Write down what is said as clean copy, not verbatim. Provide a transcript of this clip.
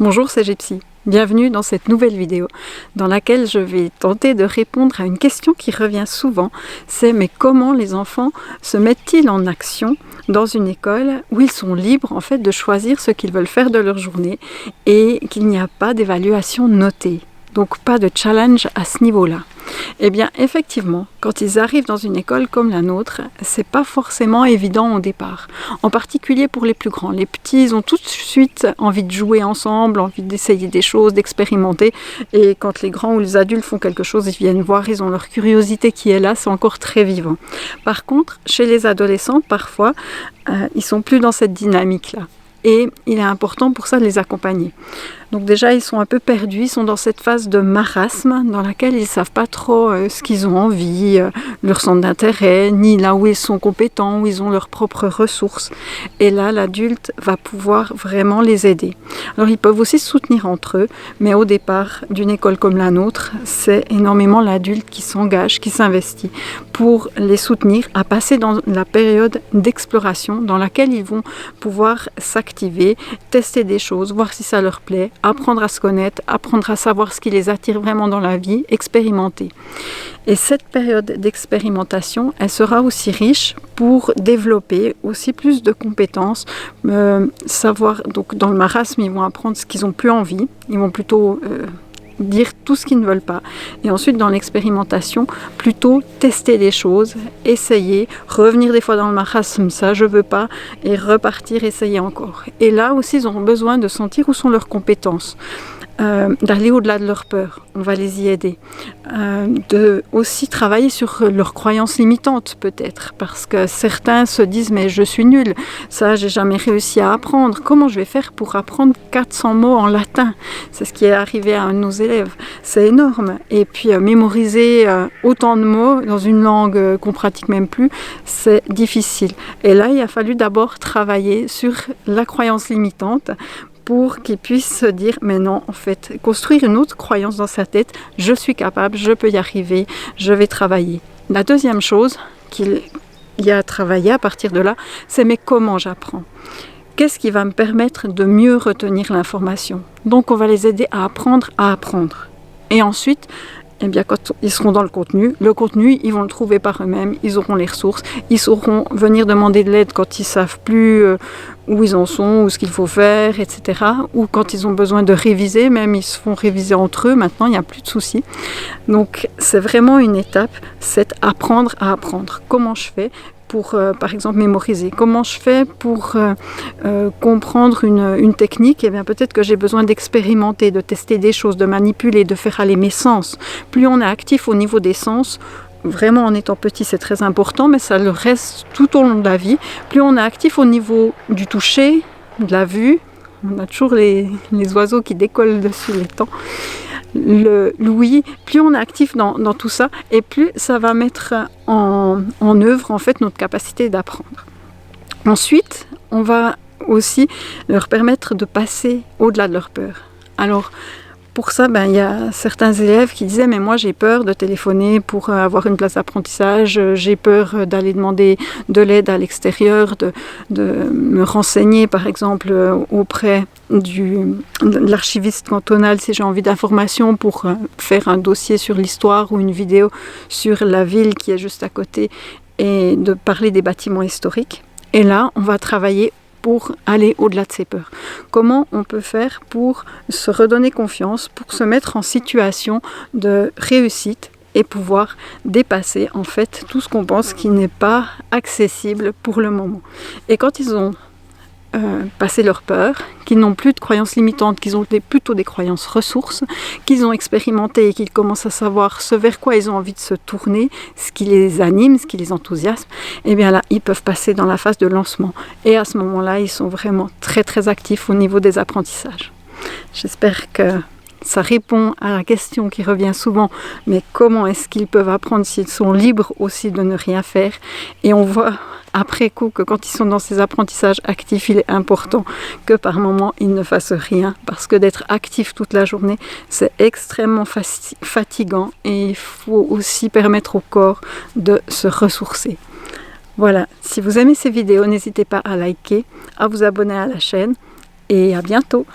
Bonjour, c'est Gypsy. Bienvenue dans cette nouvelle vidéo dans laquelle je vais tenter de répondre à une question qui revient souvent, c'est mais comment les enfants se mettent-ils en action dans une école où ils sont libres en fait de choisir ce qu'ils veulent faire de leur journée et qu'il n'y a pas d'évaluation notée, donc pas de challenge à ce niveau-là. Eh bien effectivement, quand ils arrivent dans une école comme la nôtre, c'est pas forcément évident au départ. En particulier pour les plus grands. Les petits, ils ont tout de suite envie de jouer ensemble, envie d'essayer des choses, d'expérimenter. Et quand les grands ou les adultes font quelque chose, ils viennent voir, ils ont leur curiosité qui est là, c'est encore très vivant. Par contre, chez les adolescents, parfois, ils sont plus dans cette dynamique-là. Et il est important pour ça de les accompagner. Donc déjà, ils sont un peu perdus, ils sont dans cette phase de marasme dans laquelle ils ne savent pas trop ce qu'ils ont envie, leur centre d'intérêt, ni là où ils sont compétents, où ils ont leurs propres ressources. Et là, l'adulte va pouvoir vraiment les aider. Alors, ils peuvent aussi se soutenir entre eux, mais au départ d'une école comme la nôtre, c'est énormément l'adulte qui s'engage, qui s'investit pour les soutenir à passer dans la période d'exploration dans laquelle ils vont pouvoir s'activer, tester des choses, voir si ça leur plaît, apprendre à se connaître, apprendre à savoir ce qui les attire vraiment dans la vie, expérimenter. Et cette période d'expérimentation, elle sera aussi riche pour développer aussi plus de compétences, savoir, donc dans le marasme, ils vont apprendre ce qu'ils n'ont plus envie, ils vont plutôt dire tout ce qu'ils ne veulent pas. Et ensuite, dans l'expérimentation, plutôt tester les choses, essayer, revenir des fois dans le marasme, ça je veux pas, et repartir, essayer encore. Et là aussi, ils auront besoin de sentir où sont leurs compétences. D'aller au-delà de leur peur, on va les y aider, de aussi travailler sur leurs croyances limitantes peut-être, parce que certains se disent mais je suis nul, ça j'ai jamais réussi à apprendre, comment je vais faire pour apprendre 400 mots en latin, c'est ce qui est arrivé à un de nos élèves, c'est énorme, et puis mémoriser autant de mots dans une langue qu'on pratique même plus, c'est difficile, et là il a fallu d'abord travailler sur la croyance limitante pour qu'il puisse se dire, mais non, en fait, construire une autre croyance dans sa tête, je suis capable, je peux y arriver, je vais travailler. La deuxième chose qu'il y a à travailler à partir de là, c'est mais comment j'apprends ? Qu'est-ce qui va me permettre de mieux retenir l'information ? Donc on va les aider à apprendre à apprendre. Et ensuite, eh bien, quand ils seront dans le contenu, ils vont le trouver par eux-mêmes, ils auront les ressources, ils sauront venir demander de l'aide quand ils ne savent plus où ils en sont, ou ce qu'il faut faire, etc. Ou quand ils ont besoin de réviser, même ils se font réviser entre eux, maintenant il n'y a plus de soucis. Donc c'est vraiment une étape, c'est apprendre à apprendre. Comment je fais pour, par exemple, mémoriser? Comment je fais pour comprendre une technique? Eh bien, peut-être que j'ai besoin d'expérimenter, de tester des choses, de manipuler, de faire aller mes sens. Plus on est actif au niveau des sens, vraiment en étant petit c'est très important, mais ça le reste tout au long de la vie. Plus on est actif au niveau du toucher, de la vue, on a toujours les oiseaux qui décollent dessus les temps, l'ouïe, plus on est actif dans tout ça, et plus ça va mettre en œuvre en fait notre capacité d'apprendre. Ensuite, on va aussi leur permettre de passer au-delà de leur peur. Alors, pour ça, il y a certains élèves qui disaient « mais moi j'ai peur de téléphoner pour avoir une place d'apprentissage, j'ai peur d'aller demander de l'aide à l'extérieur, de me renseigner par exemple auprès de l'archiviste cantonal si j'ai envie d'informations pour faire un dossier sur l'histoire ou une vidéo sur la ville qui est juste à côté et de parler des bâtiments historiques ». Et là, on va travailler pour aller au-delà de ses peurs. Comment on peut faire pour se redonner confiance, pour se mettre en situation de réussite et pouvoir dépasser en fait tout ce qu'on pense qui n'est pas accessible pour le moment. Et quand ils ont passé leur peur, qu'ils n'ont plus de croyances limitantes, qu'ils ont plutôt des croyances ressources, qu'ils ont expérimenté et qu'ils commencent à savoir ce vers quoi ils ont envie de se tourner, ce qui les anime, ce qui les enthousiasme, et bien là, ils peuvent passer dans la phase de lancement. Et à ce moment-là, ils sont vraiment très très actifs au niveau des apprentissages. J'espère que ça répond à la question qui revient souvent, mais comment est-ce qu'ils peuvent apprendre s'ils sont libres aussi de ne rien faire? Et on voit après coup que quand ils sont dans ces apprentissages actifs, il est important que par moment ils ne fassent rien, parce que d'être actif toute la journée, c'est extrêmement fatigant et il faut aussi permettre au corps de se ressourcer. Voilà, si vous aimez ces vidéos, n'hésitez pas à liker, à vous abonner à la chaîne et à bientôt.